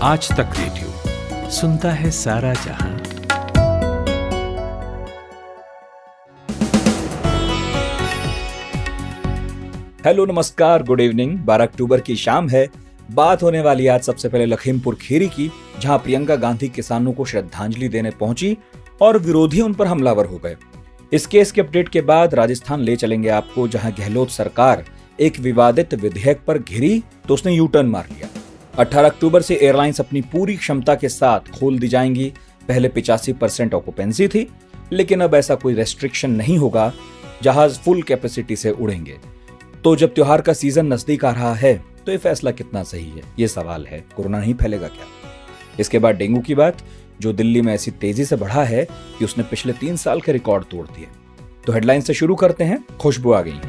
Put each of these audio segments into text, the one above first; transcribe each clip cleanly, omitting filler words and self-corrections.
आज तक रेडियो सुनता है सारा जहां। हेलो, नमस्कार, गुड इवनिंग। 12 अक्टूबर की शाम है। बात होने वाली आज सबसे पहले लखीमपुर खीरी की, जहां प्रियंका गांधी किसानों को श्रद्धांजलि देने पहुंची और विरोधी उन पर हमलावर हो गए। इस केस के अपडेट के बाद राजस्थान ले चलेंगे आपको, जहां गहलोत सरकार एक विवादित विधेयक पर घिरी तो उसने यू टर्न मार लिया। 18 अक्टूबर से एयरलाइंस अपनी पूरी क्षमता के साथ खोल दी जाएंगी। पहले 85% ऑक्यूपेंसी थी, लेकिन अब ऐसा कोई रेस्ट्रिक्शन नहीं होगा। जहाज फुल कैपेसिटी से उड़ेंगे। तो जब त्योहार का सीजन नजदीक आ रहा है तो ये फैसला कितना सही है, ये सवाल है। कोरोना नहीं फैलेगा क्या? इसके बाद डेंगू की बात, जो दिल्ली में ऐसी तेजी से बढ़ा है कि उसने पिछले 3 साल के रिकॉर्ड तोड़ दिए। तो हेडलाइन से शुरू करते हैं। खुशबू आ गई।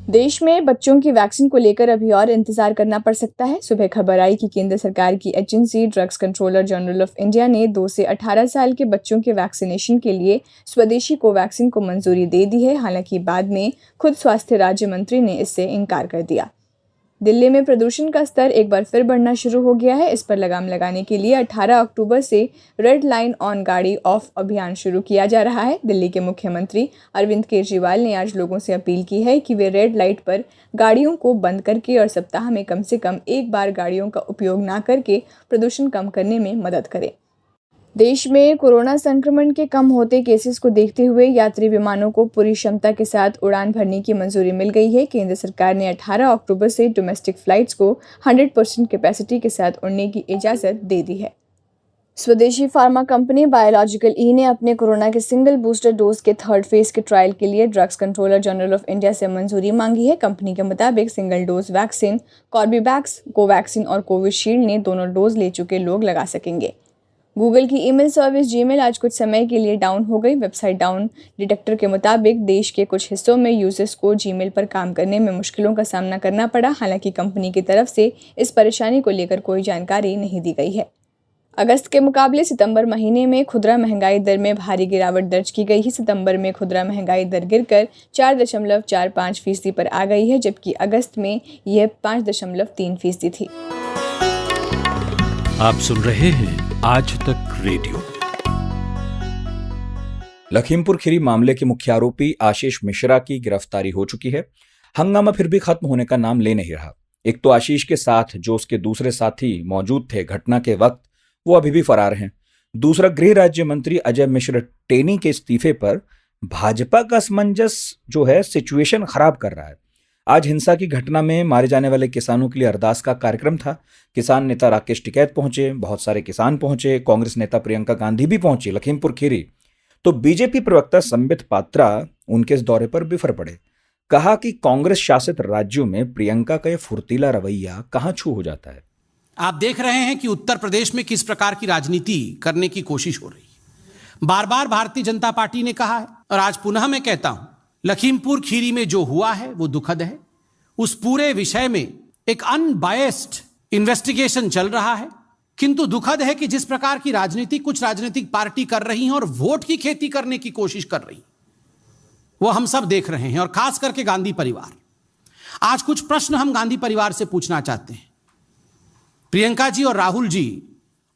देश में बच्चों की वैक्सीन को लेकर अभी और इंतजार करना पड़ सकता है। सुबह खबर आई कि केंद्र सरकार की agency drugs controller general of India ने 2 से 18 साल के बच्चों के वैक्सीनेशन के लिए स्वदेशी कोवैक्सीन को मंजूरी दे दी है। हालांकि बाद में खुद स्वास्थ्य राज्य मंत्री ने इससे इनकार कर दिया। दिल्ली में प्रदूषण का स्तर एक बार फिर बढ़ना शुरू हो गया है। इस पर लगाम लगाने के लिए 18 अक्टूबर से रेड लाइन ऑन गाड़ी ऑफ अभियान शुरू किया जा रहा है। दिल्ली के मुख्यमंत्री अरविंद केजरीवाल ने आज लोगों से अपील की है कि वे रेड लाइट पर गाड़ियों को बंद करके और सप्ताह में कम से कम एक बार गाड़ियों का उपयोग न करके प्रदूषण कम करने में मदद करें। देश में कोरोना संक्रमण के कम होते केसेस को देखते हुए यात्री विमानों को पूरी क्षमता के साथ उड़ान भरने की मंजूरी मिल गई है। केंद्र सरकार ने 18 अक्टूबर से डोमेस्टिक फ्लाइट्स को 100% कैपेसिटी के साथ उड़ने की इजाज़त दे दी है। स्वदेशी फार्मा कंपनी बायोलॉजिकल ई ने अपने कोरोना के सिंगल बूस्टर डोज के 3rd फेज के ट्रायल के लिए drugs controller general of India से मंजूरी मांगी है। कंपनी के मुताबिक single dose vaccine Corbevax, Covaxin और कोविशील्ड ने दोनों डोज ले चुके लोग लगा सकेंगे। गूगल की ईमेल सर्विस जीमेल आज कुछ समय के लिए डाउन हो गई। वेबसाइट डाउन डिटेक्टर के मुताबिक देश के कुछ हिस्सों में यूजर्स को जीमेल पर काम करने में मुश्किलों का सामना करना पड़ा। हालांकि कंपनी की तरफ से इस परेशानी को लेकर कोई जानकारी नहीं दी गई है। अगस्त के मुकाबले सितंबर महीने में खुदरा महंगाई दर में भारी गिरावट दर्ज की गई है। सितंबर में खुदरा महंगाई दर गिरकर 4.45% पर आ गई है, जबकि अगस्त में यह 5.3% थी। आप सुन रहे हैं आज तक रेडियो। लखीमपुर खीरी मामले के मुख्य आरोपी आशीष मिश्रा की गिरफ्तारी हो चुकी है। हंगामा फिर भी खत्म होने का नाम ले नहीं रहा। एक तो आशीष के साथ जो उसके दूसरे साथी मौजूद थे घटना के वक्त, वो अभी भी फरार हैं। दूसरा, गृह राज्य मंत्री अजय मिश्र टेनी के इस्तीफे पर भाजपा का असमंजस जो है सिचुएशन खराब कर रहा है। आज हिंसा की घटना में मारे जाने वाले किसानों के लिए अरदास का कार्यक्रम था। किसान नेता राकेश टिकैत पहुंचे, बहुत सारे किसान पहुंचे, कांग्रेस नेता प्रियंका गांधी भी पहुंची लखीमपुर खीरी। तो बीजेपी प्रवक्ता संबित पात्रा उनके इस दौरे पर बिफर पड़े। कहा कि कांग्रेस शासित राज्यों में प्रियंका का यह फुर्तीला रवैया कहां छू हो जाता है। आप देख रहे हैं कि उत्तर प्रदेश में किस प्रकार की राजनीति करने की कोशिश हो रही है। बार बार भारतीय जनता पार्टी ने कहा है और आज पुनः मैं कहता हूं, लखीमपुर खीरी में जो हुआ है वो दुखद है। उस पूरे विषय में एक अनबायस्ड इन्वेस्टिगेशन चल रहा है, किंतु दुखद है कि जिस प्रकार की राजनीति कुछ राजनीतिक पार्टी कर रही हैं और वोट की खेती करने की कोशिश कर रही, वो हम सब देख रहे हैं, और खास करके गांधी परिवार। आज कुछ प्रश्न हम गांधी परिवार से पूछना चाहते हैं। प्रियंका जी और राहुल जी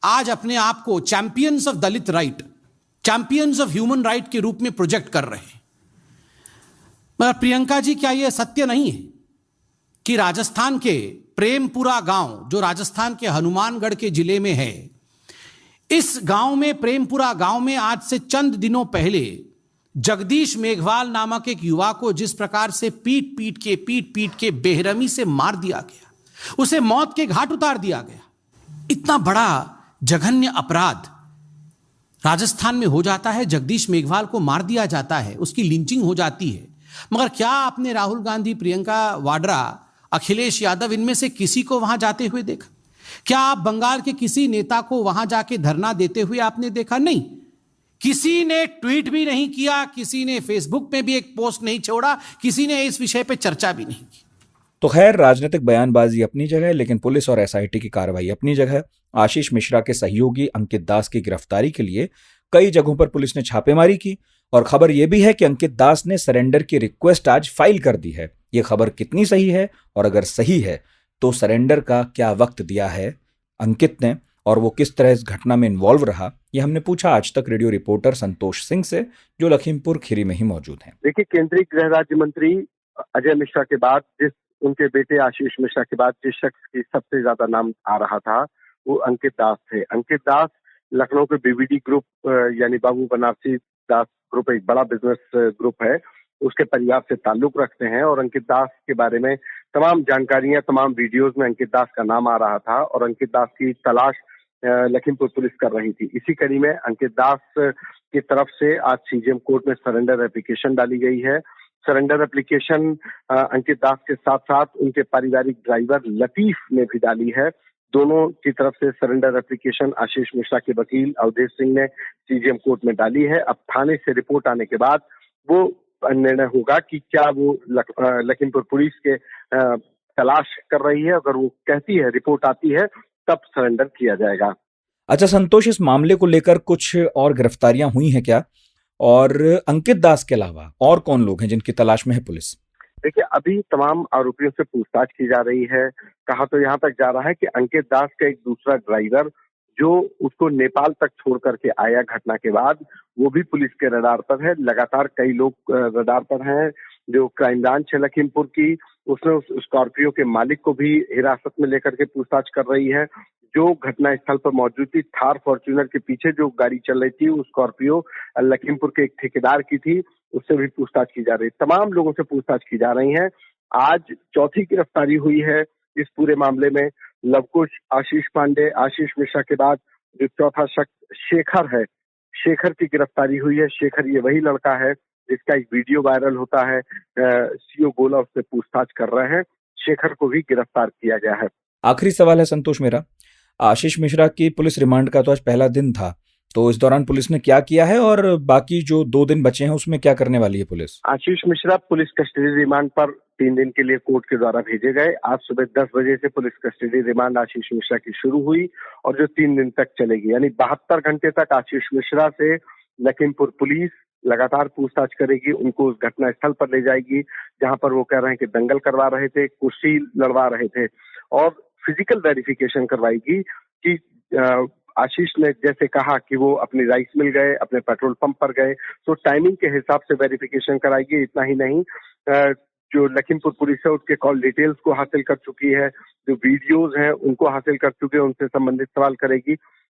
आज अपने आप को champions of Dalit right, champions of human right के रूप में प्रोजेक्ट कर रहे हैं। मगर प्रियंका जी, क्या यह सत्य नहीं है कि राजस्थान के प्रेमपुरा गांव, जो राजस्थान के हनुमानगढ़ के जिले में है, इस गांव में, प्रेमपुरा गांव में आज से चंद दिनों पहले जगदीश मेघवाल नामक एक युवा को जिस प्रकार से पीट पीट के बेरहमी से मार दिया गया, उसे मौत के घाट उतार दिया गया। इतना बड़ा जघन्य अपराध राजस्थान में हो जाता है, जगदीश मेघवाल को मार दिया जाता है, उसकी लिंचिंग हो जाती है। मगर क्या आपने राहुल गांधी, प्रियंका वाड्रा, अखिलेश यादव, इनमें से किसी को वहां जाते हुए देखा? क्या आप बंगाल के किसी नेता को वहां जाके धरना देते हुए आपने देखा? नहीं। किसी ने ट्वीट भी नहीं किया, किसी ने फेसबुक पे भी एक पोस्ट नहीं छोड़ा, किसी ने इस विषय पे चर्चा भी नहीं की। तो खैर, राजनीतिक बयानबाजी अपनी जगह, लेकिन पुलिस और एसआईटी की कार्रवाई अपनी जगह। आशीष मिश्रा के सहयोगी अंकित दास की गिरफ्तारी के लिए कई जगहों पर पुलिस ने छापेमारी की और खबर यह भी है कि अंकित दास ने सरेंडर की रिक्वेस्ट आज फाइल कर दी है। ये खबर कितनी सही है और अगर सही है तो सरेंडर का क्या वक्त दिया है अंकित ने और वो किस तरह इस घटना में इन्वॉल्व रहा, ये हमने पूछा आज तक रेडियो रिपोर्टर संतोष सिंह से, जो लखीमपुर खीरी में ही मौजूद हैं। देखिए, केंद्रीय गृह राज्य मंत्री अजय मिश्रा के बाद उनके बेटे आशीष मिश्रा के बाद जिस शख्स की सबसे ज्यादा नाम आ रहा था वो अंकित दास थे। अंकित दास लखनऊ के बीवीडी ग्रुप यानी बाबू बनारसी दास ग्रुप एक बड़ा बिजनेस ग्रुप है, उसके परिवार से ताल्लुक रखते हैं और अंकित दास के बारे में तमाम जानकारियां, तमाम वीडियोज में अंकित दास का नाम आ रहा था और अंकित दास की तलाश लखीमपुर पुलिस कर रही थी। इसी कड़ी में अंकित दास की तरफ से आज सीजेएम कोर्ट में सरेंडर एप्लीकेशन डाली गई है। सरेंडर एप्लीकेशन अंकित दास के साथ साथ उनके पारिवारिक ड्राइवर लतीफ ने भी डाली है। दोनों की तरफ से सरेंडर एप्लीकेशन आशीष मिश्रा के वकील अवधेश सिंह ने सीजेएम कोर्ट में डाली है। अब थाने से रिपोर्ट आने के बाद वो निर्णय होगा कि क्या वो लखीमपुर पुलिस के तलाश कर रही है। अगर वो कहती है, रिपोर्ट आती है, तब सरेंडर किया जाएगा। अच्छा संतोष, इस मामले को लेकर कुछ और गिरफ्तारियां हुई हैं क्या, और अंकित दास के अलावा और कौन लोग हैं जिनकी तलाश में है पुलिस? देखिए, अभी तमाम आरोपियों से पूछताछ की जा रही है। कहा तो यहाँ तक जा रहा है कि अंकित दास का एक दूसरा ड्राइवर जो उसको नेपाल तक छोड़ करके आया घटना के बाद, वो भी पुलिस के रडार पर है। लगातार कई लोग रडार पर हैं। जो क्राइम ब्रांच है लखीमपुर की, उसने उस स्कॉर्पियो के मालिक को भी हिरासत में लेकर के पूछताछ कर रही है। जो घटना स्थल पर मौजूद थी, थार फॉर्च्यूनर के पीछे जो गाड़ी चल रही थी, वो स्कॉर्पियो लखीमपुर के एक ठेकेदार की थी, उससे भी पूछताछ की जा रही है। तमाम लोगों से पूछताछ की जा रही है। आज चौथी गिरफ्तारी हुई है इस पूरे मामले में। लवकुश, आशीष पांडे, आशीष मिश्रा के बाद जो चौथा शख्स शेखर है, शेखर की गिरफ्तारी हुई है। शेखर ये वही लड़का है जिसका एक वीडियो वायरल होता है, सीओ गोला उससे पूछताछ कर रहे हैं। शेखर को भी गिरफ्तार किया गया है। आखिरी सवाल है संतोष मेरा, आशीष मिश्रा की पुलिस रिमांड का तो आज पहला दिन था, तो इस दौरान पुलिस ने क्या किया है और बाकी जो 2 दिन बचे हैं उसमें क्या करने वाली है police? Ashish Mishra police custody remand पर 3 दिन के लिए कोर्ट के द्वारा भेजे गए। आज सुबह 10 बजे से police custody remand Ashish Mishra की शुरू हुई और जो 3 दिन तक चलेगी, यानी 72 घंटे तक आशीष मिश्रा से लखीमपुर पुलिस लगातार पूछताछ करेगी। उनको उस घटना स्थल पर ले जाएगी जहां पर वो कह रहे हैं कि दंगल करवा रहे थे, कुर्सी लड़वा रहे थे, और फिजिकल वेरिफिकेशन करवाएगी कि आशीष ने जैसे कहा कि वो अपनी राइस मिल गए, अपने पेट्रोल पंप पर गए, तो टाइमिंग के हिसाब से वेरिफिकेशन कराएगी। इतना ही नहीं, जो लखीमपुर पुलिस है उसके कॉल डिटेल्स को हासिल कर चुकी है, जो वीडियोज हैं उनको हासिल कर चुके हैं, उनसे संबंधित सवाल करेगी।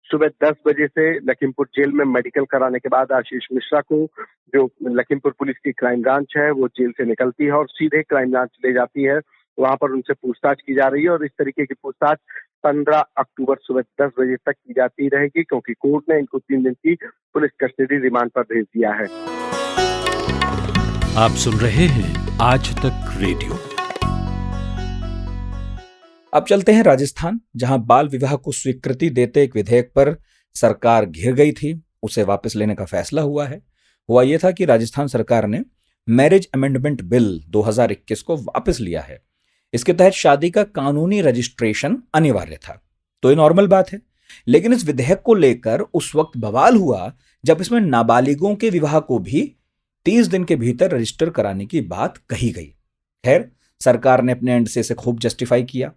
सुबह 10 बजे से लखीमपुर जेल में मेडिकल कराने के बाद आशीष मिश्रा को, जो लखीमपुर पुलिस की क्राइम ब्रांच है, वो जेल से निकलती है और सीधे क्राइम ब्रांच ले जाती है। वहां पर उनसे पूछताछ की जा रही है और इस तरीके की पूछताछ 15 अक्टूबर सुबह 10 बजे तक की जाती रहेगी, क्योंकि कोर्ट ने इनको 3 दिन की पुलिस कस्टडी रिमांड पर भेज दिया है। आप सुन रहे हैं आज तक रेडियो। अब चलते हैं राजस्थान, जहां बाल विवाह को स्वीकृति देते एक विधेयक पर सरकार घिर गई थी, उसे वापस लेने का फैसला हुआ है। हुआ यह था कि राजस्थान सरकार ने मैरिज अमेंडमेंट बिल 2021 को वापस लिया है। इसके तहत शादी का कानूनी रजिस्ट्रेशन अनिवार्य था, तो ये नॉर्मल बात है। लेकिन इस विधेयक को लेकर उस वक्त बवाल हुआ जब इसमें नाबालिगों के विवाह को भी 30 दिन के भीतर रजिस्टर कराने की बात कही गई। खैर, सरकार ने अपने एंड से इसे खूब जस्टिफाई किया,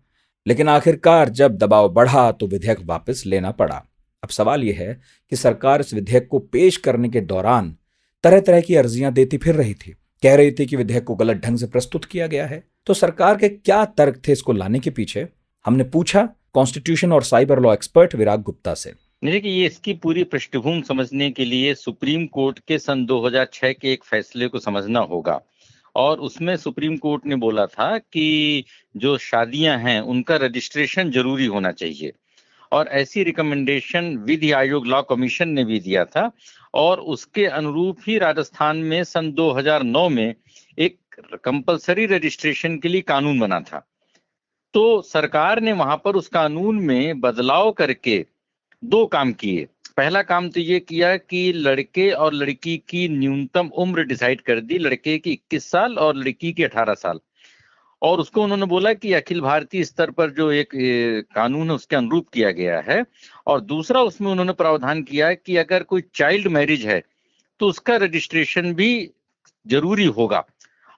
लेकिन आखिरकार जब दबाव बढ़ा तो विधेयक वापस लेना पड़ा। अब सवाल यह है कि सरकार इस विधेयक को पेश करने के दौरान तरह तरह की अर्जियां देती फिर रही थी, कह रही थी कि विधेयक को गलत ढंग से प्रस्तुत किया गया है। तो सरकार के क्या तर्क थे इसको लाने के पीछे, हमने पूछा कॉन्स्टिट्यूशन और साइबर लॉ एक्सपर्ट विराग गुप्ता से। देखिए, ये इसकी पूरी पृष्ठभूमि समझने के लिए सुप्रीम कोर्ट के सन 2006 के एक फैसले को समझना होगा। और उसमें सुप्रीम कोर्ट ने बोला था कि जो शादियां हैं उनका रजिस्ट्रेशन जरूरी होना चाहिए, और ऐसी रिकमेंडेशन विधि आयोग लॉ कमीशन ने भी दिया था। और उसके अनुरूप ही राजस्थान में सन 2009 में एक कंपलसरी रजिस्ट्रेशन के लिए कानून बना था। तो सरकार ने वहां पर उस कानून में बदलाव करके 2 काम किए। पहला काम तो ये किया कि लड़के और लड़की की न्यूनतम उम्र डिसाइड कर दी, लड़के की 21 साल और लड़की की 18 साल। और उसको उन्होंने बोला कि अखिल भारतीय स्तर पर जो एक कानून है उसके अनुरूप किया गया है। और दूसरा उसमें उन्होंने प्रावधान किया कि अगर कोई चाइल्ड मैरिज है तो उसका रजिस्ट्रेशन भी जरूरी होगा।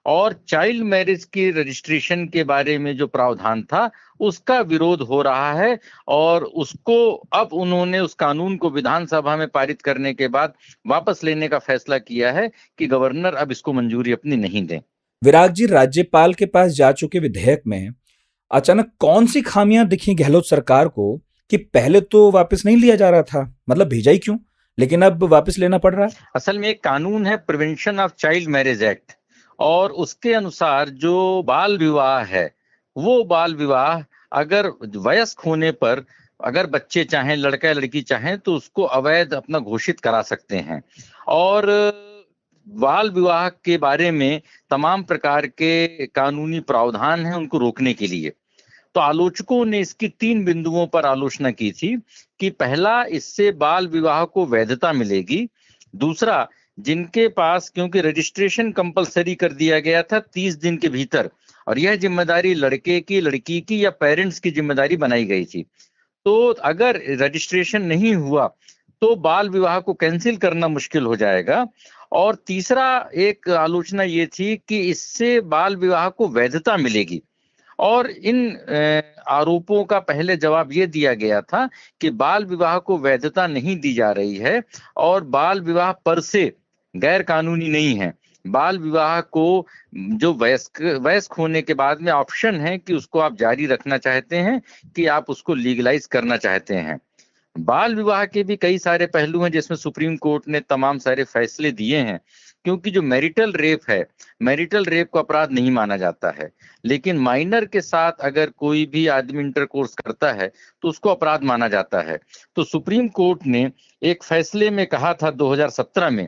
और चाइल्ड मैरिज के रजिस्ट्रेशन के बारे में जो प्रावधान था उसका विरोध हो रहा है, और उसको अब उन्होंने उस कानून को विधानसभा में पारित करने के बाद वापस लेने का फैसला किया है कि गवर्नर अब इसको मंजूरी अपनी नहीं दें। विराग जी, राज्यपाल के पास जा चुके विधेयक में अचानक कौन सी खामियां दिखी गहलोत सरकार को कि पहले तो वापस नहीं लिया जा रहा था, मतलब भेजा ही क्यों, लेकिन अब वापस लेना पड़ रहा है? असल में एक कानून है prevention of child marriage act, और उसके अनुसार जो बाल विवाह है वो बाल विवाह अगर वयस्क होने पर अगर बच्चे चाहें, लड़का या लड़की चाहें, तो उसको अवैध अपना घोषित करा सकते हैं। और बाल विवाह के बारे में तमाम प्रकार के कानूनी प्रावधान हैं उनको रोकने के लिए। तो आलोचकों ने इसकी 3 बिंदुओं पर आलोचना की थी कि पहला, इससे बाल विवाह को वैधता मिलेगी। दूसरा, जिनके पास, क्योंकि रजिस्ट्रेशन कंपलसरी कर दिया गया था 30 दिन के भीतर, और यह जिम्मेदारी लड़के की, लड़की की या पेरेंट्स की जिम्मेदारी बनाई गई थी। तो अगर रजिस्ट्रेशन नहीं हुआ तो बाल विवाह को कैंसिल करना मुश्किल हो जाएगा। और तीसरा एक आलोचना ये थी कि इससे बाल विवाह को वैधता मिलेगी। और इन आरोपों का पहले जवाब ये दिया गया था कि बाल विवाह को वैधता नहीं दी जा रही है, और बाल विवाह पर से गैर कानूनी नहीं है। बाल विवाह को जो वयस्क होने के बाद में ऑप्शन है कि उसको आप जारी रखना चाहते हैं कि आप उसको लीगलाइज करना चाहते हैं। बाल विवाह के भी कई सारे पहलू हैं जिसमें सुप्रीम कोर्ट ने तमाम सारे फैसले दिए हैं, क्योंकि जो मैरिटल रेप है, मैरिटल रेप को अपराध नहीं माना जाता है, लेकिन माइनर के साथ अगर कोई भी आदमी इंटरकोर्स करता है तो उसको अपराध माना जाता है। तो सुप्रीम कोर्ट ने एक फैसले में कहा था 2017 में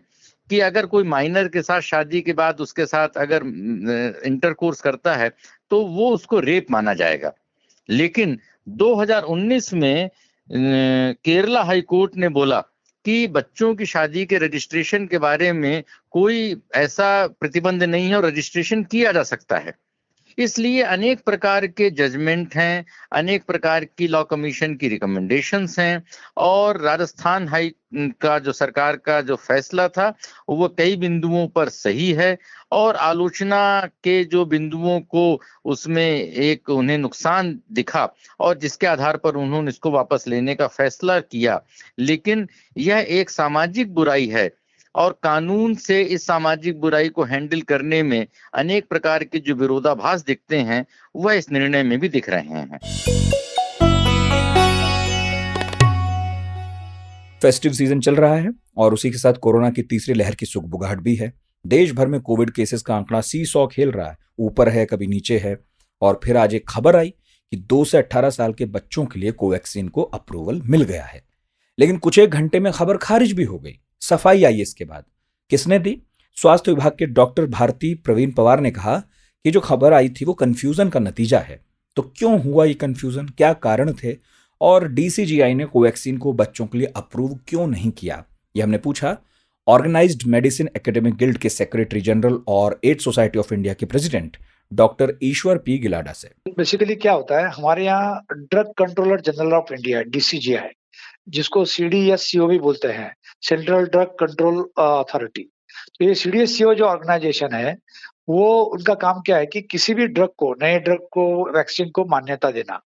कि अगर कोई माइनर के साथ शादी के बाद उसके साथ अगर इंटरकोर्स करता है तो वो उसको रेप माना जाएगा। लेकिन 2019 में केरला हाई कोर्ट ने बोला कि बच्चों की शादी के रजिस्ट्रेशन के बारे में कोई ऐसा प्रतिबंध नहीं है और रजिस्ट्रेशन किया जा सकता है। इसलिए अनेक प्रकार के जजमेंट हैं, अनेक प्रकार की लॉ कमीशन की रिकमेंडेशंस हैं, और राजस्थान हाई का जो सरकार का जो फैसला था वो कई बिंदुओं पर सही है, और आलोचना के जो बिंदुओं को उसमें एक उन्हें नुकसान दिखा और जिसके आधार पर उन्होंने इसको वापस लेने का फैसला किया। लेकिन यह एक सामाजिक बुराई है, और कानून से इस सामाजिक बुराई को हैंडल करने में अनेक प्रकार के जो विरोधाभास दिखते हैं वह इस निर्णय में भी दिख रहे हैं। फेस्टिव सीजन चल रहा है और उसी के साथ कोरोना की तीसरी लहर की सुगबुगाहट भी है। देश भर में कोविड केसेस का आंकड़ा सी-सॉ खेल रहा है, ऊपर है कभी नीचे है। और फिर आज एक खबर आई कि 2 से 18 साल के बच्चों के लिए कोवैक्सीन को अप्रूवल मिल गया है, लेकिन कुछ एक घंटे में खबर खारिज भी हो गई। सफाई आई इसके बाद, किसने दी? स्वास्थ्य विभाग के डॉक्टर भारती प्रवीण पवार ने कहा कि जो खबर आई थी वो कंफ्यूजन का नतीजा है। तो क्यों हुआ ये कंफ्यूजन, क्या कारण थे, और डीसीजीआई ने कोवैक्सीन को बच्चों के लिए अप्रूव क्यों नहीं किया, ये हमने पूछा ऑर्गेनाइज्ड मेडिसिन एकेडमिक गिल्ड के सेक्रेटरी जनरल और एड्स सोसाइटी ऑफ इंडिया के प्रेसिडेंट डॉक्टर ईश्वर पी गिलाडा से। बेसिकली क्या होता है, हमारे यहाँ drug controller general of India DCGI, जिसको सीडीएससीओ भी बोलते हैं, सेंट्रल ड्रग कंट्रोल अथॉरिटी। तो ये सीडीएससीओ जो ऑर्गेनाइजेशन है वो, उनका काम क्या है कि किसी भी ड्रग को, नए ड्रग को, वैक्सीन को मान्यता देना।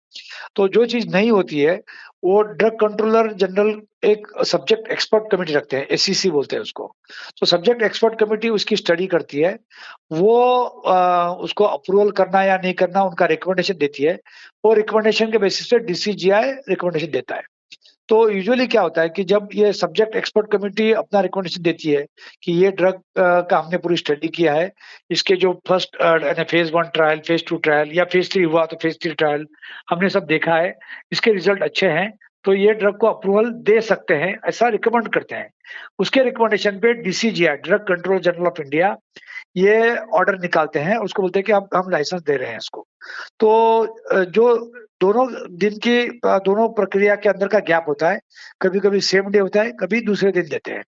तो जो चीज नहीं होती है वो ड्रग कंट्रोलर जनरल एक सब्जेक्ट एक्सपर्ट कमेटी रखते हैं, एससीसी बोलते हैं उसको। तो सब्जेक्ट एक्सपर्ट कमेटी उसकी स्टडी करती है, वो उसको अप्रूवल करना या नहीं करना उनका रिकमेंडेशन देती है, और रिकमेंडेशन के बेसिस पे डीसीजीआई रिकमेंडेशन देता है। तो यूजुअली क्या होता है कि जब ये सब्जेक्ट एक्सपर्ट कमेटी अपना रिकमेंडेशन देती है कि ये ड्रग का हमने पूरी स्टडी किया है, इसके जो first phase 1 trial, phase 2 trial या फेज 3 हुआ तो फेज 3 ट्रायल हमने सब देखा है, इसके रिजल्ट अच्छे हैं, तो ये ड्रग को अप्रूवल दे सकते हैं, ऐसा रिकमेंड करते हैं। उसके रिकमेंडेशन पे DCGI, drug control general of India, ये ऑर्डर निकालते हैं, उसको बोलते हैं कि हम लाइसेंस दे रहे हैं इसको। तो जो दोनों दिन की दोनों प्रक्रिया के अंदर का गैप होता है, कभी कभी सेम डे होता है, कभी दूसरे दिन देते हैं,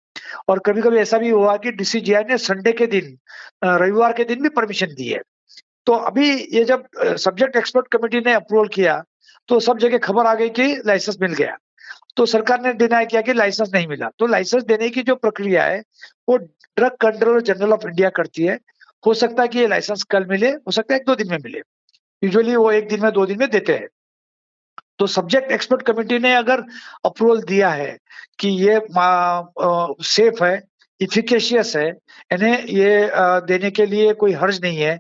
और कभी कभी ऐसा भी हुआ कि डीसीजीआई ने संडे के दिन, रविवार के दिन भी परमिशन दी है। तो अभी ये जब सब्जेक्ट एक्सपर्ट कमेटी ने अप्रूवल किया तो सब जगह खबर आ गई कि लाइसेंस मिल गया। तो सरकार ने डिनाई किया कि लाइसेंस नहीं मिला। तो लाइसेंस देने की जो प्रक्रिया है वो drug controller general of India करती है। हो सकता है कि ये लाइसेंस कल मिले, हो सकता है 1-2 दिन में मिले। यूजुअली वो 1 दिन में 2 दिन में देते हैं। तो सब्जेक्ट एक्सपर्ट कमेटी ने अगर अप्रूवल दिया है कि ये सेफ है, इफिकेशियस है, इन्हें ये देने के लिए कोई हर्ज नहीं है,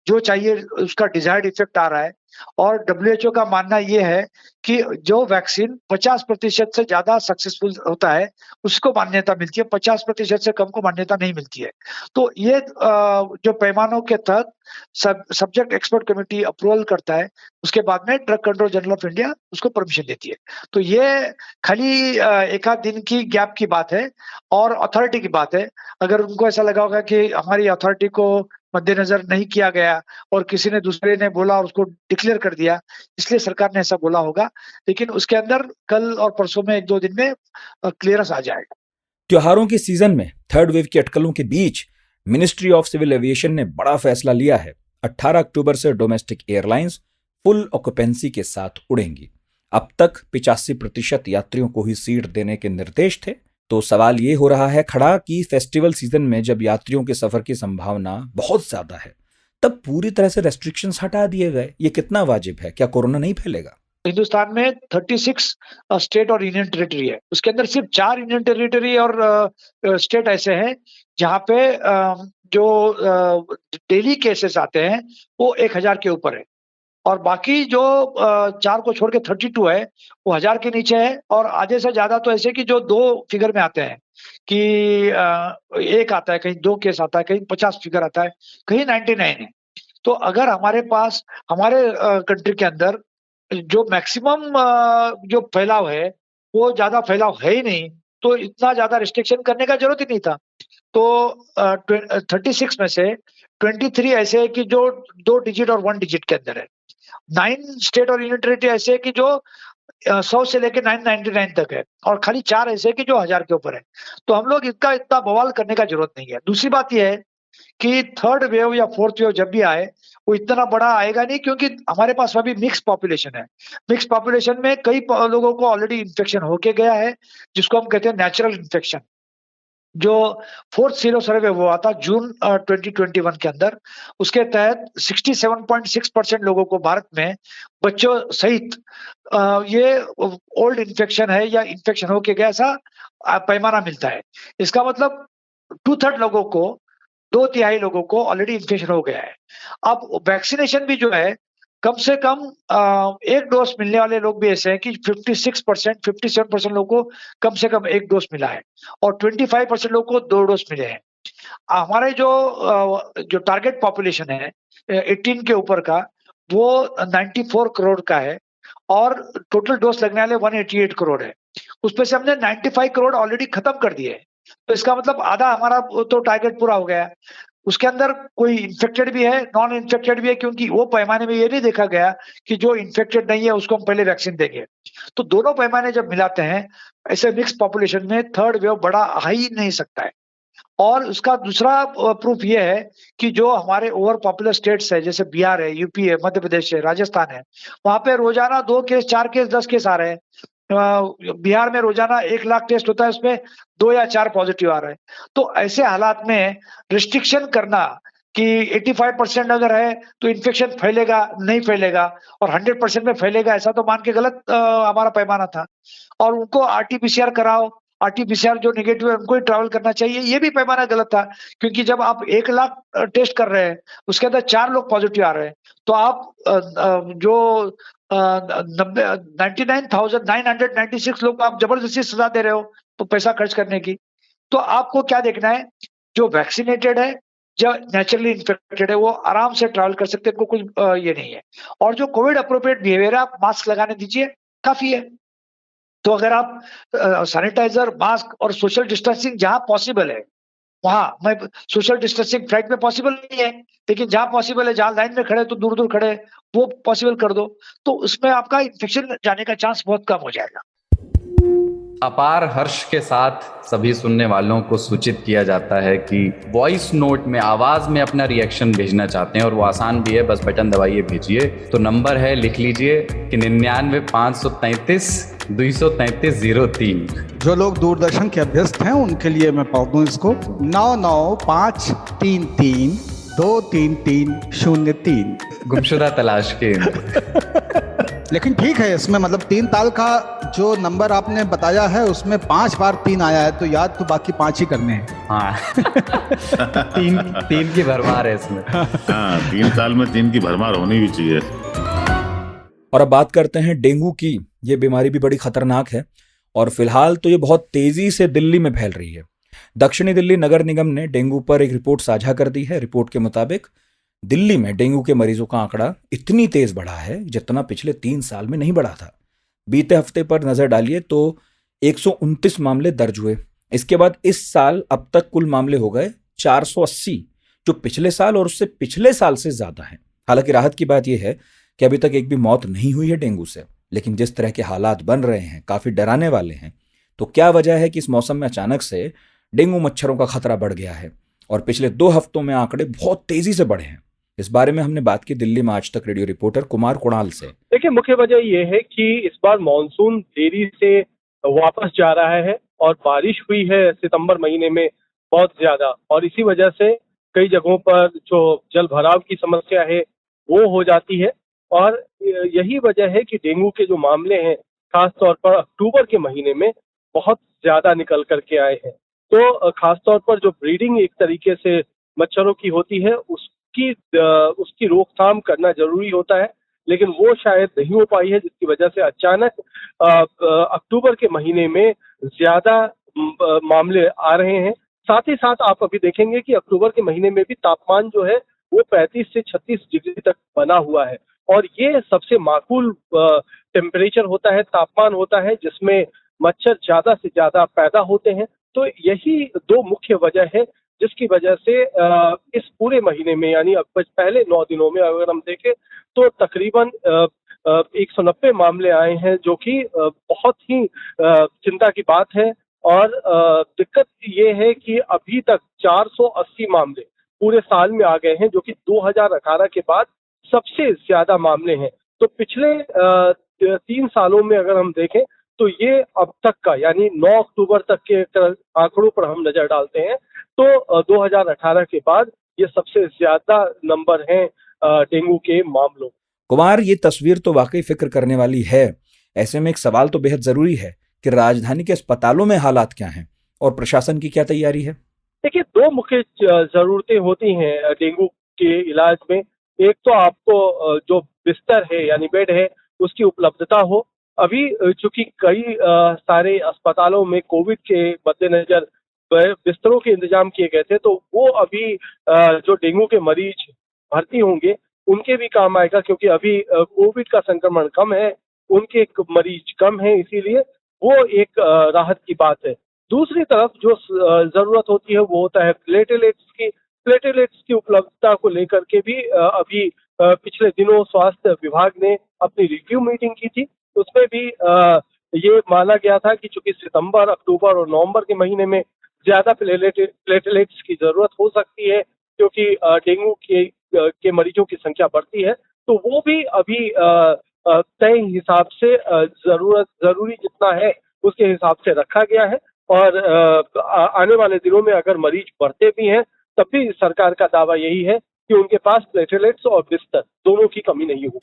जो चाहिए उसका डिजायर्ड इफेक्ट आ रहा है, और WHO का मानना ये है कि जो वैक्सीन 50% से ज्यादा सक्सेसफुल होता है उसको मान्यता मिलती है, 50% से कम को मान्यता नहीं मिलती है। तो ये जो पैमानों के तहत सब्जेक्ट एक्सपर्ट कमेटी अप्रूवल करता है, उसके बाद में drug control general of India उसको परमिशन देती है। तो ये खाली एक आध दिन की गैप की बात है और अथॉरिटी की बात है। अगर उनको ऐसा लगा होगा कि हमारी अथॉरिटी को मद्देनजर नहीं किया गया और किसी ने दूसरे ने बोला और उसको डिक्लेयर कर दिया, इसलिए सरकार ने ऐसा बोला होगा, लेकिन उसके अंदर कल और परसों में 1-2 दिन में क्लियरेंस आ जाएगा। त्योहारों के सीजन में थर्ड वेव की अटकलों के बीच मिनिस्ट्री ऑफ सिविल एविएशन ने बड़ा फैसला लिया है। 18 अक्टूबर से डोमेस्टिक एयरलाइंस फुल ऑक्यूपेंसी के साथ उड़ेंगी। अब तक 85% यात्रियों को ही सीट देने के निर्देश थे। तो सवाल ये हो रहा है खड़ा कि फेस्टिवल सीजन में जब यात्रियों के सफर की संभावना बहुत ज्यादा है, तब पूरी तरह से रेस्ट्रिक्शंस हटा दिए गए। ये कितना वाजिब है? क्या कोरोना नहीं फैलेगा? हिंदुस्तान में 36 स्टेट और यूनियन टेरिटरी है। उसके अंदर सिर्फ 4 यूनियन टेरिटरी और स्टेट ऐसे हैं जहाँ पे जो डेली केसेस आते हैं वो 1000 के ऊपर है, और बाकी जो 4 को छोड़ के 32 है वो 1000 के नीचे है, और आधे से ज्यादा तो ऐसे कि जो 2 फिगर में आते हैं कि 1 आता है, कहीं 2 केस आता है, कहीं 50 फिगर आता है, कहीं 99 है। तो अगर हमारे पास हमारे कंट्री के अंदर जो मैक्सिमम जो फैलाव है वो ज्यादा फैलाव है ही नहीं, तो इतना ज्यादा रिस्ट्रिक्शन करने का जरूरत ही नहीं था। तो 36 में से 23 ऐसे है कि जो 2 डिजिट और 1 डिजिट के अंदर है। 9 स्टेट और यूनियन टेरिटरी ऐसे है कि जो 100 से लेके 999 तक है, और खाली 4 ऐसे है कि जो 1000 के ऊपर है। तो हम लोग इसका इतना बवाल करने का जरूरत नहीं है। दूसरी बात यह है कि थर्ड वेव या फोर्थ वेव जब भी आए वो इतना बड़ा आएगा नहीं, क्योंकि हमारे पास अभी मिक्स पॉपुलेशन है। मिक्स पॉपुलेशन में कई लोगों को ऑलरेडी इन्फेक्शन होके गया है, जिसको हम कहते हैं नेचुरल इन्फेक्शन। जो 4th सीरो सर्वे हुआ था जून 2021 के अंदर, उसके तहत 67.6% लोगों को भारत में बच्चों सहित ये ओल्ड इन्फेक्शन है या इन्फेक्शन होके गया, ऐसा पैमाना मिलता है। इसका मतलब 2/3 लोगों को, 2/3 लोगों को ऑलरेडी इन्फेक्शन हो गया है। अब वैक्सीनेशन भी जो है कम से कम 1 डोज मिलने वाले लोग भी ऐसे हैं कि 57% लोगों को कम से कम 1 डोज मिला है, और 25% लोगों को 2 डोज मिले हैं। हमारे जो टारगेट पॉपुलेशन है 18 के ऊपर का, वो 94 करोड़ का है, और टोटल डोज लगने वाले 188 करोड़ है। उसमें से हमने 95 करोड़ ऑलरेडी खत्म कर दिए हैं। तो इसका मतलब आधा हमारा तो टारगेट पूरा हो गया। उसके अंदर कोई इन्फेक्टेड भी है, नॉन इन्फेक्टेड भी है, क्योंकि वो पैमाने में ये नहीं देखा गया कि जो इन्फेक्टेड नहीं है उसको हम पहले वैक्सीन देंगे। तो दोनों पैमाने जब मिलाते हैं, ऐसे मिक्स पॉपुलेशन में थर्ड वेव बड़ा आ ही नहीं सकता है। और उसका दूसरा प्रूफ ये है कि जो हमारे ओवर पॉपुलर स्टेट्स है, जैसे बिहार है, यूपी है, मध्य प्रदेश है, राजस्थान है, वहां पे रोजाना 2 केस, 4 केस, 10 केस आ रहे हैं। बिहार में रोजाना 1 लाख टेस्ट होता है, उसमें 2 या 4 पॉजिटिव आ रहे हैं। तो ऐसे हालात में रिस्ट्रिक्शन करना कि 85% अगर है तो इन्फेक्शन फैलेगा, नहीं फैलेगा, और 100% में फैलेगा, ऐसा तो मान के गलत हमारा पैमाना था। और उनको RT-PCR कराओ, RT-PCR जो नेगेटिव है उनको ही ट्रैवल करना चाहिए, ये भी पैमाना गलत था। क्योंकि जब आप 1 लाख टेस्ट कर रहे हैं, उसके अंदर 4 लोग पॉजिटिव आ रहे हैं, तो आप जो 99,996 लोग आप जबरदस्ती सजा दे रहे हो तो पैसा खर्च करने की। तो आपको क्या देखना है, जो वैक्सीनेटेड है, जो नेचुरली इन्फेक्टेड है, वो आराम से ट्रैवल कर सकते हैं, इनको कुछ ये नहीं है। और जो कोविड अप्रोप्रिएट बिहेवियर है, आप मास्क लगाने दीजिए, काफी है। तो अगर आप सैनिटाइजर, मास्क और सोशल डिस्टेंसिंग जहां पॉसिबल है, वहां, मैं सोशल डिस्टेंसिंग फ्लाइट में पॉसिबल नहीं है, लेकिन जहां पॉसिबल है, जहां लाइन में खड़े तो दूर दूर खड़े, वो पॉसिबल कर दो, तो उसमें आपका इन्फेक्शन जाने का चांस बहुत कम हो जाएगा। अपार हर्ष के साथ सभी सुनने वालों को सूचित किया जाता है कि वॉइस नोट में, आवाज में अपना रिएक्शन भेजना चाहते हैं, और वो आसान भी है, बस बटन दबाइए, भेजिए। तो नंबर है, लिख लीजिए कि 99 533 23303। जो लोग दूरदर्शन के अभ्यस्त हैं उनके लिए मैं पढ़ दूं इसको, 9953323303। गुमशुदा तलाश के। लेकिन ठीक है, इसमें मतलब 3 ताल का जो नंबर आपने बताया है उसमें 5 बार 3 आया है, तो याद तो बाकी 5 ही करने हैं। हाँ। तीन की भरमार है इसमें। हाँ, 3 साल में 3 की भरमार होनी भी चाहिए। और अब बात करते हैं डेंगू की। ये बीमारी भी बड़ी खतरनाक है और फिलहाल तो ये बहुत तेजी से दिल्ली में फैल रही है। दक्षिणी दिल्ली नगर निगम ने डेंगू पर एक रिपोर्ट साझा कर दी है। रिपोर्ट के मुताबिक दिल्ली में डेंगू के मरीजों का आंकड़ा इतनी तेज बढ़ा है जितना पिछले 3 साल में नहीं बढ़ा था। बीते हफ्ते पर नजर डालिए तो 129 मामले दर्ज हुए। इसके बाद इस साल अब तक कुल मामले हो गए 480, जो पिछले साल और उससे पिछले साल से ज्यादा है। हालांकि राहत की बात यह है कि अभी तक एक भी मौत नहीं हुई है डेंगू से, लेकिन जिस तरह के हालात बन रहे हैं काफी डराने वाले हैं। तो क्या वजह है कि इस मौसम में अचानक से डेंगू मच्छरों का खतरा बढ़ गया है और पिछले 2 हफ्तों में आंकड़े बहुत तेजी से बढ़े हैं? इस बारे में हमने बात की दिल्ली में आज तक रेडियो रिपोर्टर कुमार कुणाल से। देखिए, मुख्य वजह यह है कि इस बार मानसून देरी से वापस जा रहा है और बारिश हुई है सितंबर महीने में बहुत ज्यादा, और इसी वजह से कई जगहों पर जो जल भराव की समस्या है वो हो जाती है। और यही वजह है कि डेंगू के जो मामले हैं खासतौर पर अक्टूबर के महीने में बहुत ज्यादा निकल करके आए हैं। तो खासतौर पर जो ब्रीडिंग एक तरीके से मच्छरों की होती है उसकी रोकथाम करना जरूरी होता है, लेकिन वो शायद नहीं हो पाई है, जिसकी वजह से अचानक अक्टूबर के महीने में ज्यादा मामले आ रहे हैं। साथ ही साथ आप अभी देखेंगे कि अक्टूबर के महीने में भी तापमान जो है वो 35 से 36 डिग्री तक बना हुआ है, और ये सबसे माकूल टेम्परेचर होता है, तापमान होता है जिसमें मच्छर ज्यादा से ज्यादा पैदा होते हैं। तो यही 2 मुख्य वजह है जिसकी वजह से इस पूरे महीने में यानी पहले 9 दिनों में अगर हम देखें तो तकरीबन 190 मामले आए हैं, जो कि बहुत ही चिंता की बात है। और दिक्कत ये है कि अभी तक 480 मामले पूरे साल में आ गए हैं, जो कि 2018 के बाद सबसे ज्यादा मामले हैं। तो पिछले 3 सालों में अगर हम देखें तो ये अब तक का यानी 9 अक्टूबर तक के आंकड़ों पर हम नजर डालते हैं तो 2018 के बाद ये सबसे ज्यादा नंबर हैं डेंगू के मामलों। कुमार, ये तस्वीर तो वाकई फिक्र करने वाली है। ऐसे में एक सवाल तो बेहद जरूरी है कि राजधानी के अस्पतालों में हालात क्या हैं और प्रशासन की क्या तैयारी है? देखिए, 2 मुख्य जरूरतें होती हैं डेंगू के इलाज में। एक तो आपको जो बिस्तर है यानी बेड है उसकी उपलब्धता हो। अभी चूंकि कई सारे अस्पतालों में कोविड के मद्देनजर बिस्तरों के इंतजाम किए गए थे, तो वो अभी जो डेंगू के मरीज भर्ती होंगे उनके भी काम आएगा, क्योंकि अभी कोविड का संक्रमण कम है, उनके मरीज कम है, इसीलिए वो एक राहत की बात है। दूसरी तरफ जो जरूरत होती है वो होता है प्लेटलेट्स की उपलब्धता को लेकर के भी अभी पिछले दिनों स्वास्थ्य विभाग ने अपनी रिव्यू मीटिंग की थी। उसमें भी ये माना गया था कि चूंकि सितंबर, अक्टूबर और नवंबर के महीने में ज्यादा प्लेटलेट्स की जरूरत हो सकती है, क्योंकि डेंगू के मरीजों की संख्या बढ़ती है, तो वो भी अभी तय हिसाब से जरूरी जितना है उसके हिसाब से रखा गया है। और आने वाले दिनों में अगर मरीज बढ़ते भी हैं तब भी सरकार का दावा यही है कि उनके पास प्लेटलेट्स और बिस्तर दोनों की कमी नहीं होगी।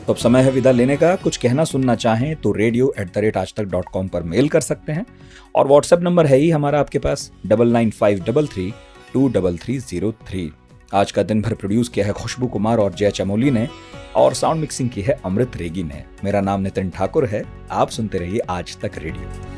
तो अब समय है विदा लेने का। कुछ कहना सुनना चाहें तो radio@aajtak.com पर मेल कर सकते हैं, और व्हाट्सएप नंबर है ही हमारा आपके पास 9953323303। आज का दिन भर प्रोड्यूस किया है खुशबू कुमार और जय चमोली ने, और साउंड मिक्सिंग की है अमृत रेगी ने। मेरा नाम नितिन ठाकुर है। आप सुनते रहिए आज तक रेडियो।